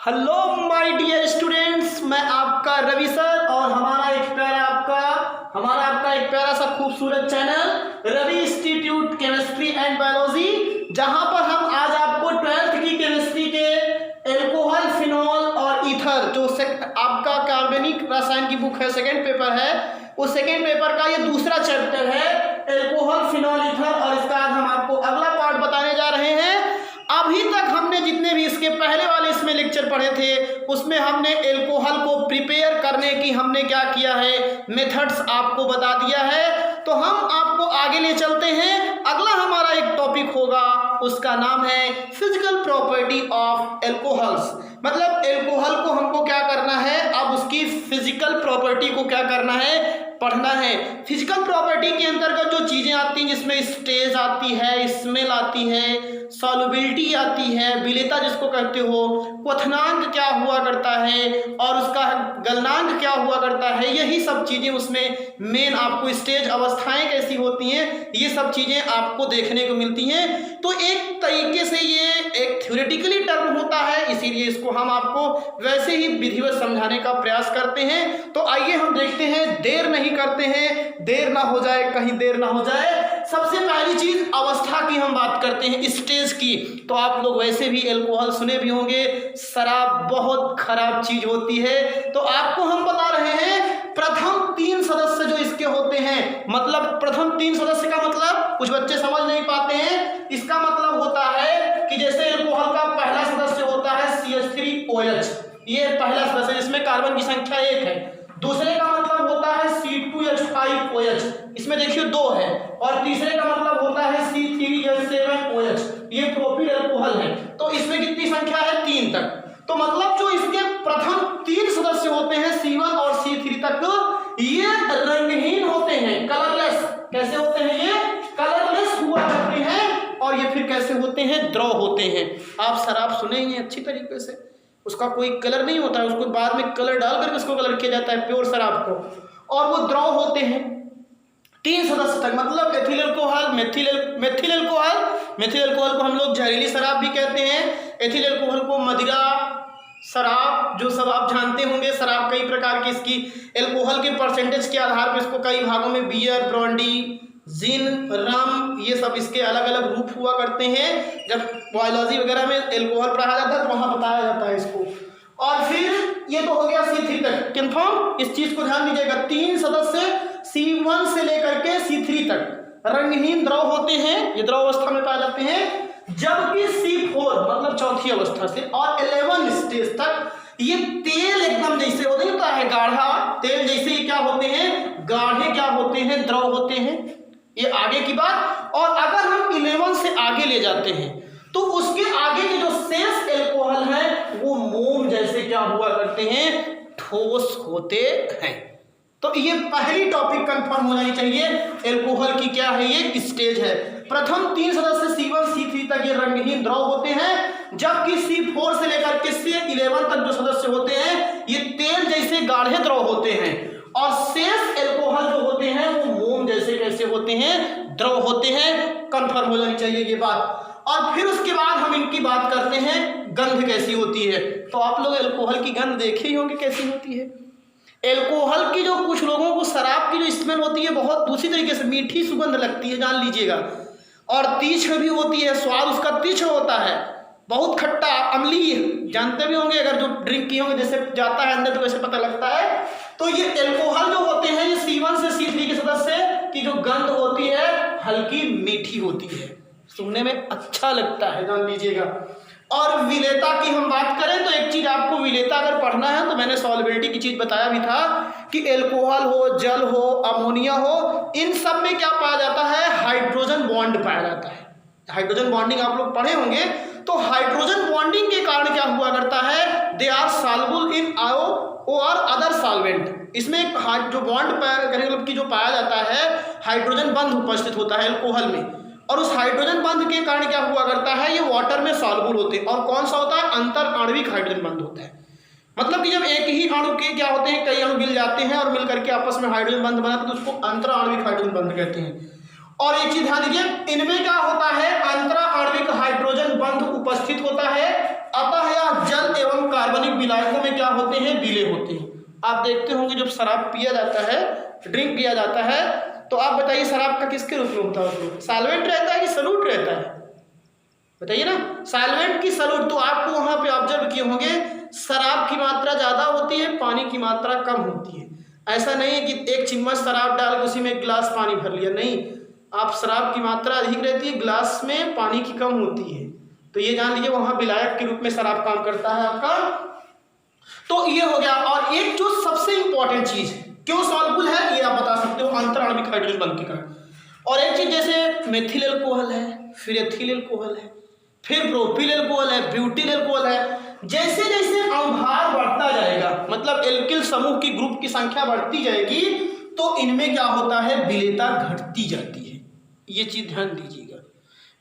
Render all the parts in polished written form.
Hello my dear students, मैं आपका Ravi sir और हमारा आपका एक प्यारा सा खूबसूरत channel Ravi institute chemistry and biology, जहां पर हम आज आपको 12th की केमिस्ट्री के एल्कोहल, फिनॉल और ईथर जो आपका कार्बनिक रसायन की बुक है, सेकेंड पेपर है, उस सेकेंड पेपर का ये दूसरा चैप्टर है एल्कोहल, फिनॉल, ईथर। और इसका आज हम आपको अगला पार्ट बताने जा रहे हैं। अभी तक हमने जितने भी इसके पहले वाले इसमें लेक्चर पढ़े थे उसमें हमने एल्कोहल को प्रिपेयर करने की हमने क्या किया है, मेथड्स आपको बता दिया है। तो हम आपको आगे ले चलते हैं। अगला हमारा एक टॉपिक होगा, उसका नाम है फिजिकल प्रॉपर्टी ऑफ एल्कोहल्स। मतलब एल्कोहल को हमको क्या करना है, अब उसकी फिजिकल प्रॉपर्टी को क्या करना है, पढ़ना है। फिजिकल प्रॉपर्टी के अंतर्गत जो चीजें आती हैं, जिसमें स्टेज आती है, स्मेल आती है, सॉल्युबिलिटी आती है, विलेयता जिसको कहते हो, क्वथनांक क्या हुआ करता है और उसका गलनांक क्या हुआ करता है, यही सब चीजें उसमें मेन आपको स्टेज अवस्थाएं कैसी होती हैं, ये सब चीजें आपको देखने को मिलती हैं। तो एक तरीके से ये एक थ्योरेटिकली टर्म होता है, इसीलिए इसको हम आपको वैसे ही विधिवत समझाने का प्रयास करते हैं। तो आइए हम देखते हैं, देर नहीं करते हैं, देर ना हो जाए, कहीं देर ना हो जाए। सबसे पहली चीज अवस्था की हम बात करते हैं, स्टेज की। तो आप लोग वैसे भी एल्कोहल सुने भी होंगे, शराब बहुत खराब चीज होती है। तो आपको हम बता रहे हैं प्रथम 3 सदस्य जो इसके होते हैं, मतलब प्रथम 3 सदस्य का मतलब कुछ बच्चे समझ नहीं पाते हैं। इसका मतलब होता है कि जैसे एल्कोहल का पहला सदस्य होता है CH3OH, ये पहला सदस्य जिसमें कार्बन की संख्या 1 है। दूसरे का मतलब होता है C2H5OH, इसमें देखिए 2 है। और तीसरे का मतलब होता है C3H7OH, ये प्रोपिल अल्कोहल है। तो इसमें कितनी संख्या है, 3 तक। तो मतलब जो इसके प्रथम 3 सदस्य होते हैं C1 और C3 तक, ये रंगहीन होते हैं, कलरलेस। कैसे होते हैं ये, कलरलेस हुआ करते हैं। और ये फिर कैसे होते हैं, द्रव होते हैं। आप शराब सुने ही अच्छी तरीके से, उसका कोई कलर नहीं होता है, उसको बाद में कलर डालकर उसको कलर किया जाता है प्योर शराब को, और वो द्रव होते हैं 3 सदस्य तक। मतलब एथिल अल्कोहल, मेथिल अल्कोहल को हम लोग जहरीली शराब भी कहते हैं। एथिल अल्कोहल को मदिरा शराब, जो सब आप जानते होंगे। शराब कई प्रकार की, इसकी एल्कोहल के परसेंटेज के आधार पर इसको कई भागों में बियर, ब्रांडी, जिन, रम, ये सब इसके अलग अलग रूप हुआ करते हैं। जब बायोलॉजी वगैरह में एल्कोहल पढ़ाया जाता है तो वहाँ बताया जाता है इसको। और फिर ये तो हो गया C3 तक, कंफर्म। इस चीज को ध्यान दीजिएगा, 3 सदस्य C1 से लेकर के C3 तक रंगहीन द्रव होते हैं, ये द्रव अवस्था में पाए जाते हैं। जबकि C4 मतलब चौथी अवस्था से और 11 स्टेज तक ये तेल एकदम जैसे होता है, गाढ़ा तेल जैसे, ये क्या होते हैं, गाढ़े क्या होते हैं, द्रव होते हैं। ये आगे की बात। और अगर हम 11 से आगे ले जाते हैं तो उसके आगे के जो शेष एल्कोहल हैं वो मोम जैसे क्या हुआ करते हैं, ठोस होते हैं। तो ये पहली टॉपिक कंफर्म हो जानी चाहिए, एल्कोहल की क्या है, ये स्टेज है। प्रथम 3 सदस्य C1 C3 तक ये रंगहीन द्रव होते हैं, जबकि C4 से लेकर के C11 तक जो सदस्य होते हैं ये तेल जैसे गाढ़े द्रव होते हैं। और शेष एल्कोहल जो होते हैं वो मोम जैसे कैसे होते हैं, द्रव होते हैं। कंफर्म हो जानी चाहिए ये बात। और फिर उसके बाद हम इनकी बात करते हैं, गंध कैसी होती है। तो आप लोग एल्कोहल की गंध देखे ही होंगे कैसी होती है। एल्कोहल की जो कुछ लोगों को शराब की जो स्मेल होती है बहुत दूसरी तरीके से मीठी सुगंध लगती है, जान लीजिएगा। और तीक्ष्ण भी होती है, स्वाद उसका तीक्ष्ण होता है, बहुत खट्टा, अम्लीय, जानते भी होंगे अगर जो ड्रिंक किए होंगे, जैसे जाता है अंदर तो वैसे पता लगता है। तो ये एल्कोहल जो होते हैं, ये C1 से C3 के सदस्य की जो गंध होती है हल्की मीठी होती है, सुनने में अच्छा लगता है, जान लीजिएगा। और विलेयता की हम बात करें तो एक चीज आपको विलेयता अगर पढ़ना है तो मैंने सॉल्युबिलिटी की चीज बताया भी था कि एल्कोहल हो, जल हो, अमोनिया हो, इन सब में क्या पाया जाता है, हाइड्रोजन बॉन्ड पाया जाता है। हाइड्रोजन बॉन्डिंग आप लोग पढ़े होंगे। तो हाइड्रोजन बॉन्डिंग के कारण क्या हुआ करता है, दे आर सॉल्युबल इन आयो और अदर सॉल्वेंट। इसमें जो बॉन्ड मतलब कि जो पाया जाता है, हाइड्रोजन बंध उपस्थित होता है एल्कोहल में, और उस हाइड्रोजन बंध के कारण क्या हुआ करता है, ये वाटर में सॉल्युबल होते हैं। और कौन सा होता है, अंतर आणविक हाइड्रोजन बंध होता है। मतलब कि जब एक ही अणु के क्या होते हैं, कई अणु मिल जाते हैं और मिल करके आपस में हाइड्रोजन बंध बनाते हैं, तो उसको अंतर आणविक हाइड्रोजन बंध कहते हैं। और एक चीज ध्यान दीजिए, इनमें क्या होता है, अंतर आणविक हाइड्रोजन बंध उपस्थित होता है, अतः यह जल एवं कार्बन कार्बनिक विलायकों में क्या होते हैं, विलय होते हैं। आप देखते होंगे जब शराब पिया जाता है, ड्रिंक किया जाता है, तो आप बताइए शराब का किसके रूप में होता है, उसमें सॉल्वेंट रहता है कि सॉल्यूट रहता है, बताइए ना, सॉल्वेंट की सॉल्यूट। तो आपको वहां पे ऑब्जर्व किए होंगे शराब की मात्रा ज्यादा होती है, पानी की मात्रा कम होती है। ऐसा नहीं है कि एक चम्मच शराब डाल के उसी में एक गिलास पानी भर लिया, नहीं, आप शराब की मात्रा अधिक रहती है, गिलास में पानी की कम होती है। तो ये जान लीजिए वहां विलायक के रूप में शराब काम करता है आपका। तो ये हो गया। और एक जो सबसे इंपॉर्टेंट चीज क्यों सॉल्युबल है ये आप बता सकते हो, अंतर आणविक हाइड्रोजन बंध के कारण। और एक चीज जैसे मेथिल एल्कोहल है, फिर एथिल एल्कोहल है, फिर प्रोपिल एल्कोहल है, ब्यूटिल एल्कोहल है, जैसे जैसे अणुभार बढ़ता जाएगा, मतलब एल्किल समूह की ग्रुप की संख्या बढ़ती जाएगी, तो इनमें क्या होता है, विलेयता घटती जाती है। ये चीज ध्यान दीजिएगा,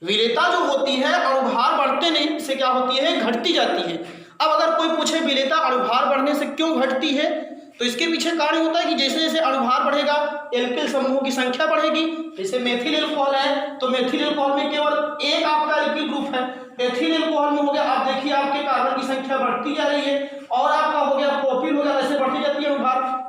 विलेयता जो होती है अणुभार बढ़ते नहीं से क्या होती है, घटती जाती है। अब अगर कोई पूछे विलेयता अणुभार बढ़ने से क्यों घटती है, तो इसके पीछे कारण होता है कि जैसे जैसे अणुभार बढ़ेगा एल्किल समूहों की संख्या बढ़ेगी। जैसे मेथिल एल्कोहल है तो मेथिल एल्कोहल में केवल एक आपका एल्किल ग्रुप है, एथिल एल्कोहल में हो गया, आप देखिए आपके कार्बन की संख्या बढ़ती जा रही है, और आपका हो गया प्रोपिल हो गया, वैसे बढ़ती जाती है अणुभार।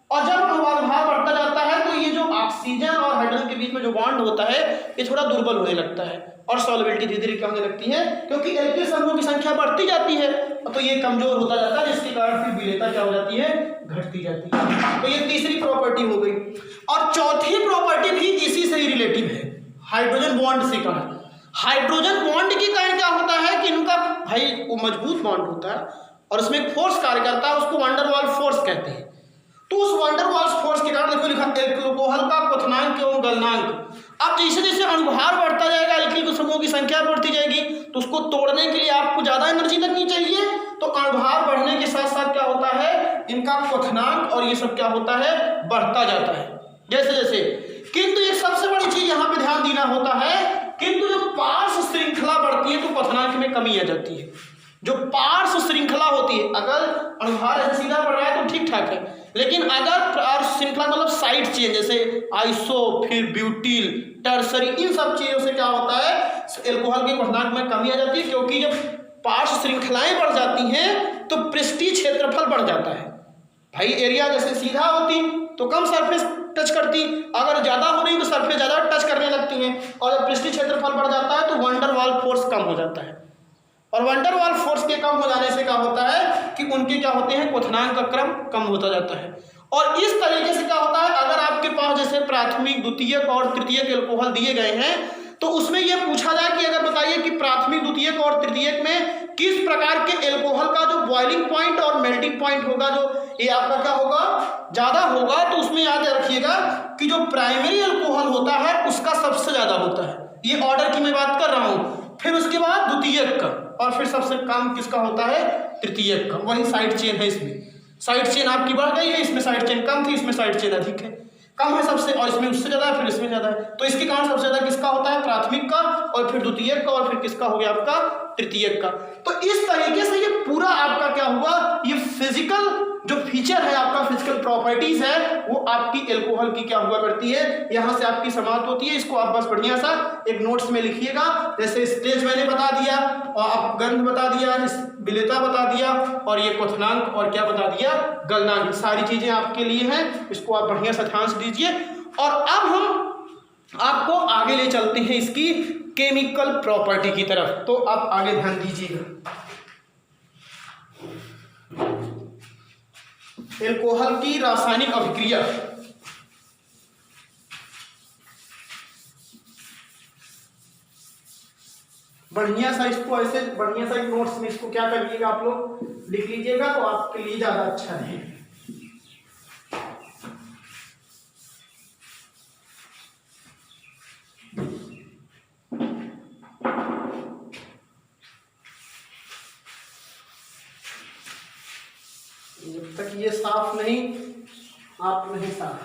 और जब अणुभार बढ़ता जाता है तो ये जो ऑक्सीजन और हाइड्रोजन के बीच में जो बॉन्ड होता है ये थोड़ा दुर्बल होने लगता है, और सॉल्युबिलिटी धीरे धीरे क्या होने लगती है, क्योंकि एल्किल समूहों की संख्या बढ़ती जाती है, तो ये कमजोर होता जाता है, जिसके कारण फिर विलेयता क्या हो जाती है, घटती जाती है। तो ये तीसरी प्रॉपर्टी हो गई। और चौथी प्रॉपर्टी भी इसी से ही रिलेटिव है, हाइड्रोजन बॉन्ड से कारण। हाइड्रोजन बॉन्ड के कारण क्या होता है कि इनका भाई वो मजबूत बॉन्ड होता है और उसमें एक फोर्स कार्य करता है, उसको वंडरवाल फोर्स कहते हैं। तो उस वंडरवाल फोर्स के कारण देखो लिखा एल्कोहल का क्वथनांक एवं गलनांक। अब जैसे जैसे अणुभार बढ़ता जाएगा, एल्किल समूहों की संख्या बढ़ती जाएगी, तो उसको तोड़ने के लिए आपको ज्यादा एनर्जी लगनी चाहिए। तो अणुभार बढ़ने के साथ साथ क्या होता है, इनका क्वथनांक और ये सब क्या होता है, बढ़ता जाता है जैसे जैसे। किंतु एक सबसे बड़ी चीज यहाँ पे ध्यान देना होता है, किंतु जो पार्श्व श्रृंखला बढ़ती है तो क्वथनांक में कमी आ जाती है। जो पार्श्व श्रृंखला होती है, अगर अणुभार ऐसे सीधा बढ़ रहा है तो ठीक ठाक है, लेकिन अगर पार्श्व श्रृंखला मतलब साइड चेन, जैसे आइसो, फिर ब्यूटिल, टर्सरी, इन सब चीजों से क्या होता है, एल्कोहल के क्वथनांक में कमी आ जाती है। क्योंकि जब पार्श्व श्रृंखलाएं बढ़ जाती हैं तो पृष्ठीय क्षेत्रफल बढ़ जाता है। भाई एरिया जैसे सीधा होती तो कम सरफेस टच करती, अगर ज्यादा हो रही तो सरफेस ज्यादा टच करने लगती हैं, और जब पृष्ठीय क्षेत्रफल बढ़ जाता है तो वंडरवाल फोर्स कम हो जाता है। और वंडरवाल फोर्स के कम हो जाने से क्या होता है कि उनके क्या होते हैं, क्वथनांक का क्रम कम होता जाता है। और इस तरीके से क्या होता है, अगर आपके पास जैसे प्राथमिक, द्वितीयक और तृतीयक एल्कोहल दिए गए हैं तो उसमें यह पूछा जाए कि अगर बताइए कि प्राथमिक, द्वितीयक और तृतीयक में किस प्रकार के एल्कोहल का जो बॉइलिंग पॉइंट और मेल्टिंग पॉइंट होगा, जो ये आपका क्या होगा, ज्यादा होगा, तो उसमें याद रखिएगा कि जो प्राइमरी एल्कोहल होता है उसका सबसे ज्यादा होता है। ये ऑर्डर की मैं बात कर रहा हूं। फिर उसके बाद द्वितीयक का, और फिर सबसे कम किसका होता है, तृतीयक का। वही साइड चेन है, इसमें साइड चेन आपकी बढ़ गई है, इसमें साइड चेन कम थी, इसमें साइड चेन अधिक है, कम है सबसे, और इसमें उससे ज्यादा है, फिर इसमें ज्यादा है। तो इसके कारण सबसे ज्यादा किसका होता है, प्राथमिक का, और फिर द्वितीयक का, और फिर किसका हो गया आपका, तृतीयक का। तो इस तरीके से ये पूरा आपका क्या हुआ, ये फिजिकल जो फीचर है आपका, फिजिकल प्रॉपर्टीज है, वो आपकी एल्कोहल की क्या हुआ करती है, यहां से आपकी समाप्त होती है। इसको आप बस बढ़िया सा एक नोट्स में लिखिएगा। जैसे स्टेज मैंने बता दिया, और आप गंध बता दिया, विलेयता बता दिया, और ये क्वथनांक और क्या बता दिया, गलनांक, सारी चीजें आपके लिए हैं। इसको आप बढ़िया सा ध्यान से दीजिए। और अब हम आपको आगे ले चलते हैं इसकी केमिकल प्रॉपर्टी की तरफ, तो आप आगे ध्यान दीजिएगा। एल्कोहल की रासायनिक अभिक्रिया। बढ़िया सा इसको ऐसे बढ़िया सा नोट्स में इसको क्या कर लीजिएगा, आप लोग लिख लीजिएगा, तो आपके लिए ज्यादा अच्छा है। जब तक ये साफ नहीं, आप नहीं साफ,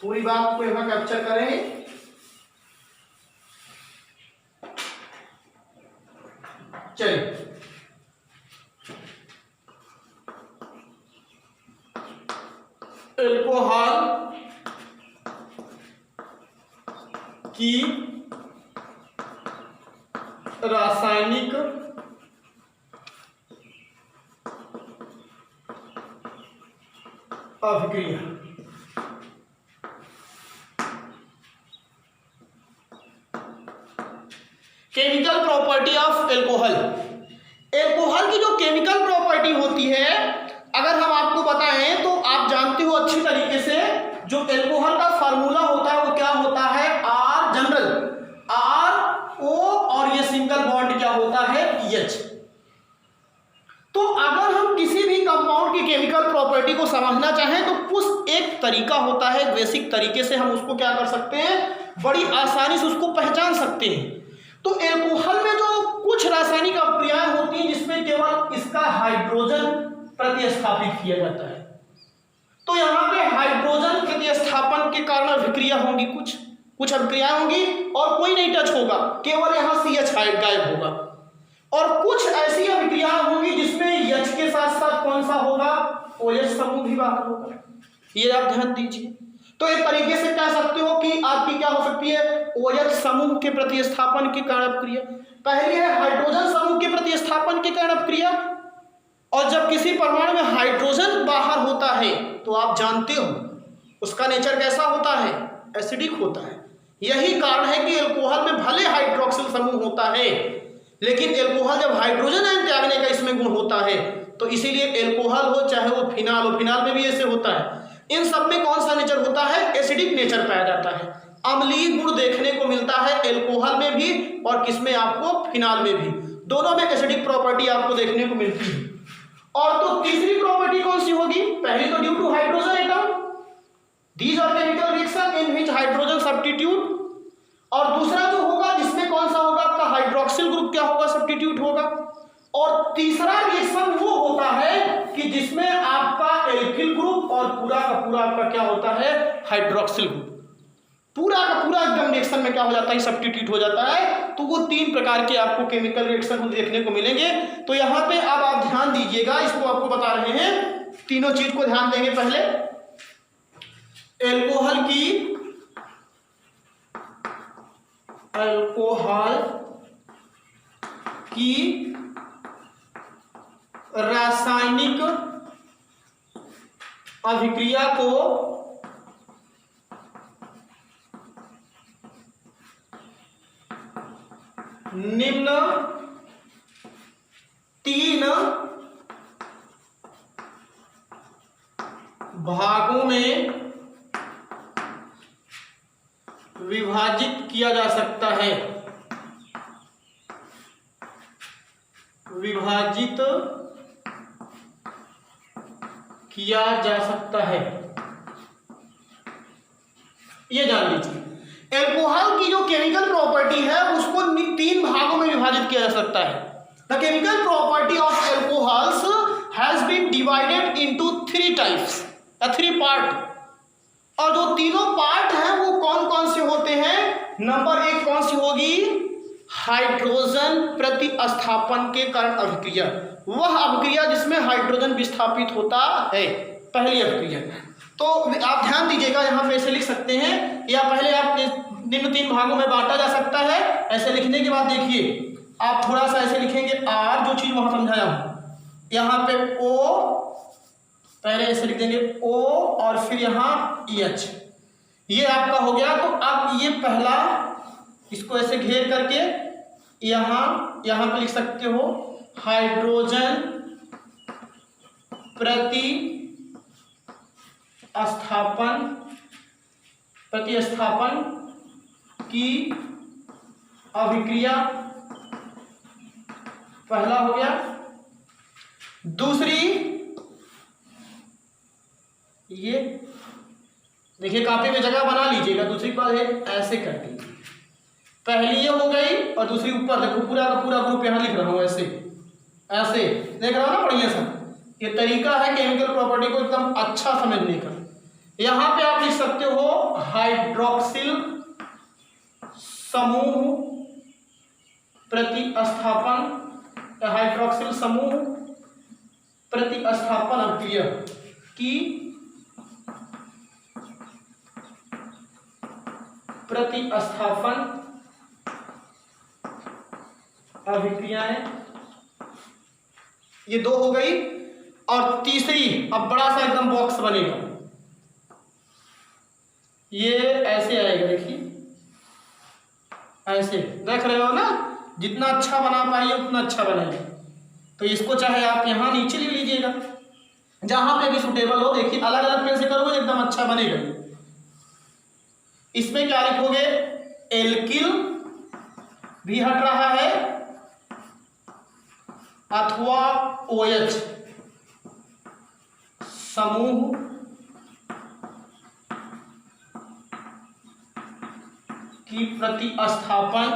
पूरी बात को यहां कैप्चर करें। चलिए, एल्कोहल की रासायनिक अभिक्रिया। Chemical property of alcohol. Alcohol की जो केमिकल प्रॉपर्टी होती है, अगर हम आपको बताएं तो आप जानते हो अच्छी तरीके से, जो एल्कोहल का फार्मूला होता है वो क्या होता है, आर जनरल, आर ओ, और ये सिंगल बॉन्ड क्या होता है, एच। तो अगर हम किसी भी कंपाउंड की केमिकल प्रॉपर्टी को समझना चाहें तो कुछ एक तरीका होता है, बेसिक तरीके से हम उसको क्या कर सकते हैं, बड़ी आसानी से उसको पहचान सकते हैं। तो एल्कोहल में जो कुछ रासायनिक अभिक्रियाएं होती हैं जिसमें केवल इसका हाइड्रोजन प्रतिस्थापित किया जाता है, तो यहाँ पे हाइड्रोजन प्रतिस्थापन के कारण अभिक्रिया होंगी, कुछ अभिक्रियाएं होंगी और कोई नहीं टच होगा, केवल यहाँ CH गायब होगा। और कुछ ऐसी अभिक्रियाएं होंगी जिसमें H के साथ साथ कौन सा होगा, OH समूह भी बाहर होगा। ये आप ध्यान दीजिए। तो एक तरीके से कह सकते हो कि आपकी क्या हो सकती है, OH समूह के प्रतिस्थापन के कारण अभिक्रिया। पहली है हाइड्रोजन समूह के प्रतिस्थापन के कारण अभिक्रिया, और जब किसी परमाणु में हाइड्रोजन बाहर होता है तो आप जानते हो उसका नेचर कैसा होता है, एसिडिक होता है। यही कारण है कि एल्कोहल में भले हाइड्रोक्सिल समूह होता है, लेकिन एल्कोहल जब हाइड्रोजन आयन त्यागने का इसमें गुण होता है, तो इसीलिए एल्कोहल हो चाहे वो फिनाल हो, फिनाल में भी ऐसे होता है, इन सब में कौन सा नेचर होता है, एसिडिक नेचर पाया जाता है। अम्लीय गुण देखने को मिलता है एल्कोहल में भी और किसमें, आपको फिनाल में भी, दोनों में एसिडिक प्रॉपर्टी आपको देखने को मिलती है। और तो तीसरी प्रॉपर्टी कौन सी होगी, पहली तो due to hydrogen atom, these are chemical reaction in which hydrogen substitute, और दूसरा जो होगा जिसमें कौन सा होगा, आपका हाइड्रोक्सिल ग्रुप क्या होगा, सब्स्टिट्यूट होगा। और तीसरा रिएक्शन वो होता है कि जिसमें आपका एल्किल ग्रुप और पूरा का पूरा आपका क्या होता है, हाइड्रोक्सिल ग्रुप, पूरा का पूरा एकदम रिएक्शन में क्या हो जाता है, सब्स्टिट्यूट हो जाता है। तो वो तीन प्रकार के आपको केमिकल रिएक्शन देखने को मिलेंगे। तो यहाँ पे अब आप ध्यान दीजिएगा, इसको आपको बता रहे हैं, तीनों चीज को ध्यान देंगे। पहले एल्कोहल की रासायनिक अभिक्रिया को निम्न तीन भागों में विभाजित किया जा सकता है, विभाजित किया जा सकता है। ये जान लीजिए, एल्कोहल की जो केमिकल प्रॉपर्टी है उसको तीन भागों में विभाजित किया जा सकता है। The chemical property of alcohols has been divided into 3 types, 3 part. और जो तीनों पार्ट हैं वो कौन कौन से होते हैं, नंबर 1 कौन सी होगी, हाइड्रोजन प्रतिस्थापन के कारण अभिक्रिया, वह अभिक्रिया जिसमें हाइड्रोजन विस्थापित होता है, पहली अभिक्रिया। तो आप ध्यान दीजिएगा, यहाँ पे ऐसे लिख सकते हैं, या पहले आप निम्न 3 भागों में बांटा जा सकता है। ऐसे लिखने के बाद देखिए आप थोड़ा सा ऐसे लिखेंगे, आर जो चीज वहां समझाया हूं, यहाँ पे ओ, पहले ऐसे लिख देंगे ओ, और फिर यहाँ एच, ये आपका हो गया। तो आप ये पहला इसको ऐसे घेर करके यहाँ पे लिख सकते हो, हाइड्रोजन प्रतिस्थापन की अभिक्रिया, पहला हो गया। दूसरी, ये देखिए कॉपी में जगह बना लीजिएगा, दूसरी बात है ऐसे कर दीजिए, पहली ये हो गई और दूसरी ऊपर देखो, पूरा का पूरा ग्रुप यहाँ लिख रहा हूँ, ऐसे ऐसे देख रहा हो ना बढ़िया सा। ये तरीका है केमिकल प्रॉपर्टी को एकदम अच्छा समझने का। यहाँ पे आप लिख सकते हो हाइड्रोक्सिल समूह प्रतिस्थापन, हाइड्रोक्सिल समूह प्रतिस्थापन अभिक्रिया की प्रतिस्थापन अभिक्रियाएं, ये 2 हो गई। और तीसरी, अब बड़ा सा एकदम बॉक्स बनेगा, ये ऐसे आएगा, देखिए ऐसे, देख रहे हो ना, जितना अच्छा बना पाइए उतना अच्छा बनाइए। तो इसको चाहे आप यहाँ नीचे ले लीजिएगा, जहां पे भी सुटेबल हो। देखिए अलग अलग पेन से करोगे एकदम अच्छा बनेगा। इसमें क्या लिखोगे, एल्किल भी हट रहा है अथवा OH समूह की प्रतिस्थापन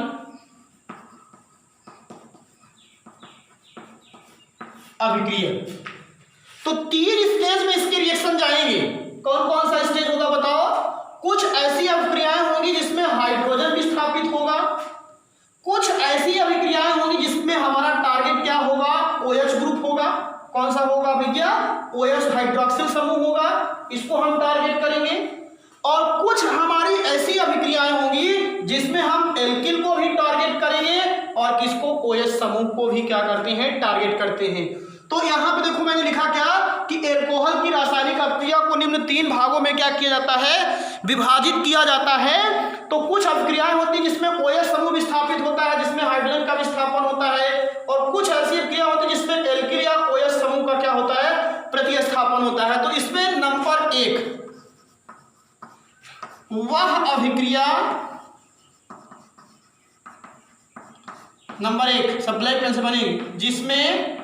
अभिक्रिया। तो 3 स्टेज में इसके रिएक्शन जाएंगे। कौन कौन सा स्टेज होगा बताओ? कुछ ऐसी अभिक्रियाएं होंगी जिसमें हाइड्रोजन विस्थापित होगा, कुछ ऐसी अभिक्रियाएं होंगी जिसमें हमारा टारगेट क्या होगा, OH ग्रुप होगा। कौन सा होगा भैया? OH हाइड्रोक्सिल समूह होगा, इसको हम टारगेट करेंगे। और कुछ हमारी ऐसी अभिक्रियाएं होंगी जिसमें हम एल्किल को भी टारगेट करेंगे और किसको, OH समूह को भी क्या करते हैं, टारगेट करते हैं। तो यहां पे देखो मैंने लिखा क्या कि एल्कोहल की रासायनिक अभिक्रिया को निम्न 3 भागों में क्या किया जाता है, विभाजित किया जाता है। तो कुछ अभिक्रियाएं होती हैं जिसमें OH समूह विस्थापित होता है, जिसमें हाइड्रोजन का विस्थापन होता है, और कुछ ऐसी अभिक्रिया होती है जिसमें एल्किल या OH समूह का क्या होता है, प्रतिस्थापन होता है। तो इसमें नंबर 1 वह अभिक्रिया, नंबर 1 सब ब्लैक पेन से बनेगी, जिसमें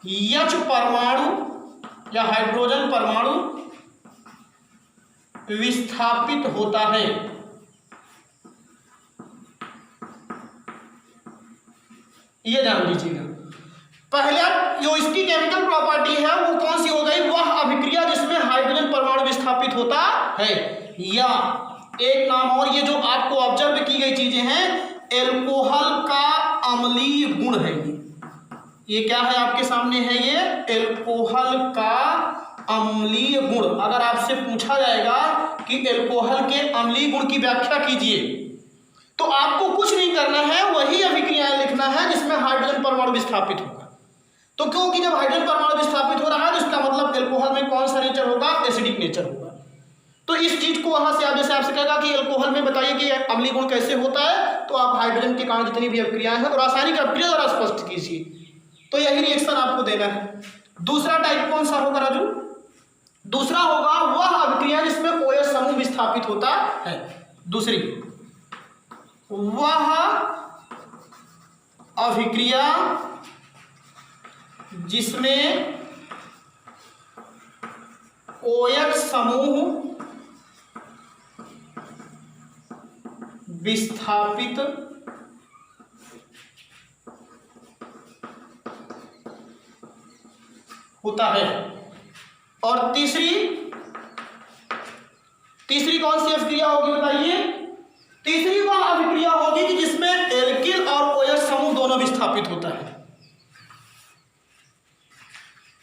H परमाणु या हाइड्रोजन परमाणु विस्थापित होता है। ये जान लीजिएगा। पहला जो इसकी केमिकल प्रॉपर्टी है वो कौन सी हो गई, वह अभिक्रिया जिसमें हाइड्रोजन परमाणु विस्थापित होता है। या एक नाम और, ये जो आपको ऑब्जर्व की गई चीजें हैं, एल्कोहल का अम्लीय गुण है। ये क्या है आपके सामने है, ये एल्कोहल का अम्लीय गुण। अगर आपसे पूछा जाएगा कि एल्कोहल के अम्लीय गुण की व्याख्या कीजिए, तो आपको कुछ नहीं करना है, वही अभिक्रियाएं लिखना है जिसमें हाइड्रोजन परमाणु विस्थापित होगा। तो क्योंकि जब हाइड्रोजन परमाणु विस्थापित हो रहा है तो इसका मतलब एल्कोहल में कौन सा नेचर होगा, एसिडिक नेचर होगा। तो इस चीज को वहां से आप जैसे आपसे कहेगा कि एल्कोहल में बताइए कि अम्लीय गुण कैसे होता है, तो आप हाइड्रोजन के कारण जितनी भी अभिक्रियाएं हैं रासायनिक अभिक्रिया द्वारा स्पष्ट कीजिए। तो यही रिएक्शन आपको देना है। दूसरा टाइप कौन सा होगा राजू? दूसरा होगा वह अभिक्रिया जिसमें OH समूह विस्थापित होता है। दूसरी वह अभिक्रिया जिसमें OH समूह विस्थापित होता है। और तीसरी कौन सी अभिक्रिया होगी बताइए? तीसरी वह अभिक्रिया होगी कि जिसमें एल्किल और OH समूह दोनों विस्थापित होता है।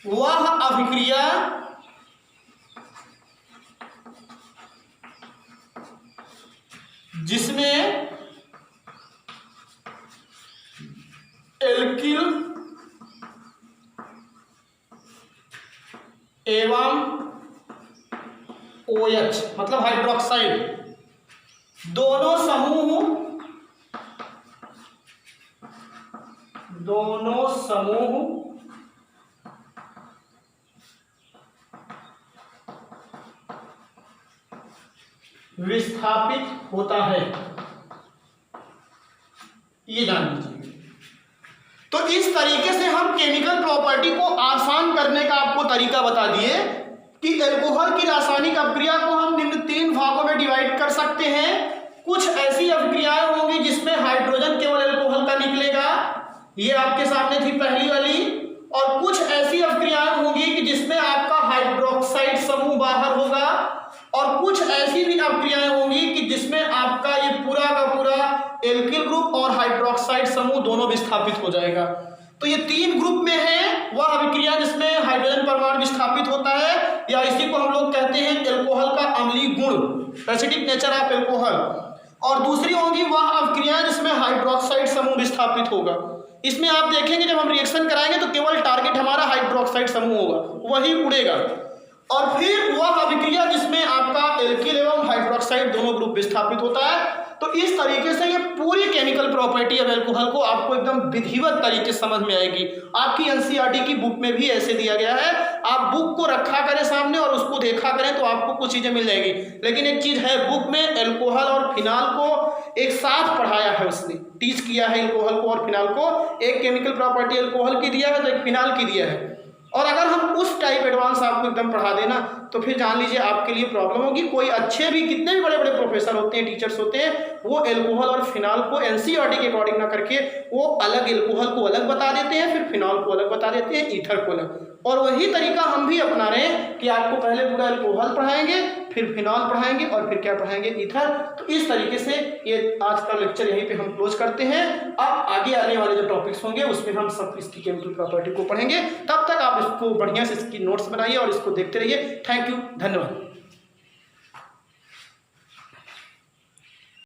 वह अभिक्रिया जिसमें एल्किल एवं OH मतलब हाइड्रोक्साइड दोनों समूह विस्थापित होता है। ये जान लीजिए। तो इस तरीके से हम केमिकल प्रॉपर्टी को आसान करने का आपको तरीका बता दिए कि एल्कोहल की रासायनिक अभिक्रिया को हम निम्न 3 भागों में डिवाइड कर सकते हैं। कुछ ऐसी अभिक्रियाएं होंगी जिसमें हाइड्रोजन केवल एल्कोहल का निकलेगा, ये आपके सामने थी पहली वाली। और कुछ ऐसी अभिक्रियाएं होंगी कि जिसमें आपका हाइड्रोक्साइड समूह बाहर होगा, और कुछ ऐसी भी अभिक्रियाएं होंगी कि जिसमें आपका ये पूरा का पूरा एल्किल ग्रुप और हाइड्रोक्साइड समूह दोनों विस्थापित हो जाएगा। तो ये 3 ग्रुप में है वह अभिक्रिया जिसमें हाइड्रोजन परमाणु विस्थापित होता है, या इसी को हम लोग कहते हैं एल्कोहल का अम्लीय गुण, एसिडिक नेचर ऑफ एल्कोहल। और दूसरी होगी वह अभिक्रिया जिसमें हाइड्रोक्साइड समूह विस्थापित होगा। इसमें आप देखेंगे जब हम रिएक्शन कराएंगे तो केवल टारगेट हमारा हाइड्रोक्साइड समूह होगा, वही उड़ेगा। और फिर वह अभिक्रिया जिसमें आपका एल्किल एवं हाइड्रोक्साइड दोनों ग्रुप विस्थापित होता है। तो इस तरीके से ये पूरी केमिकल प्रॉपर्टी ऑफ एल्कोहल को आपको एकदम विधिवत तरीके से समझ में आएगी। आपकी एनसीईआरटी की बुक में भी ऐसे दिया गया है, आप बुक को रखा करें सामने और उसको देखा करें तो आपको कुछ चीजें मिल जाएगी। लेकिन एक चीज है, बुक में एल्कोहल और फिनाल को एक साथ पढ़ाया है, उसने टीच किया है एल्कोहल को और फिनाल को। एक केमिकल प्रॉपर्टी एल्कोहल की दिया है तो एक फिनाल की दिया है। और अगर हम उस टाइप एडवांस आपको एकदम पढ़ा देना तो फिर जान लीजिए आपके लिए प्रॉब्लम होगी। कोई अच्छे भी, कितने भी बड़े बड़े प्रोफेसर होते हैं, टीचर्स होते हैं, वो एल्कोहल और फिनाल को एनसीईआरटी के अकॉर्डिंग ना करके वो अलग एल्कोहल को अलग बता देते हैं, फिर फिनाल को अलग बता देते हैं, ईथर को अलग। और वही तरीका हम भी अपना रहे हैं कि आपको पहले पूरा एल्कोहल पढ़ाएंगे, फिर फिनॉल पढ़ाएंगे और फिर क्या पढ़ाएंगे, ईथर। तो इस तरीके से ये आज का लेक्चर यहीं पे हम क्लोज करते हैं। अब आगे आने वाले जो टॉपिक्स होंगे उसमें हम सब इसकी केमिकल प्रॉपर्टी को पढ़ेंगे। तब तक आप इसको बढ़िया से इसकी नोट्स बनाइए और इसको देखते रहिए। थैंक यू, धन्यवाद।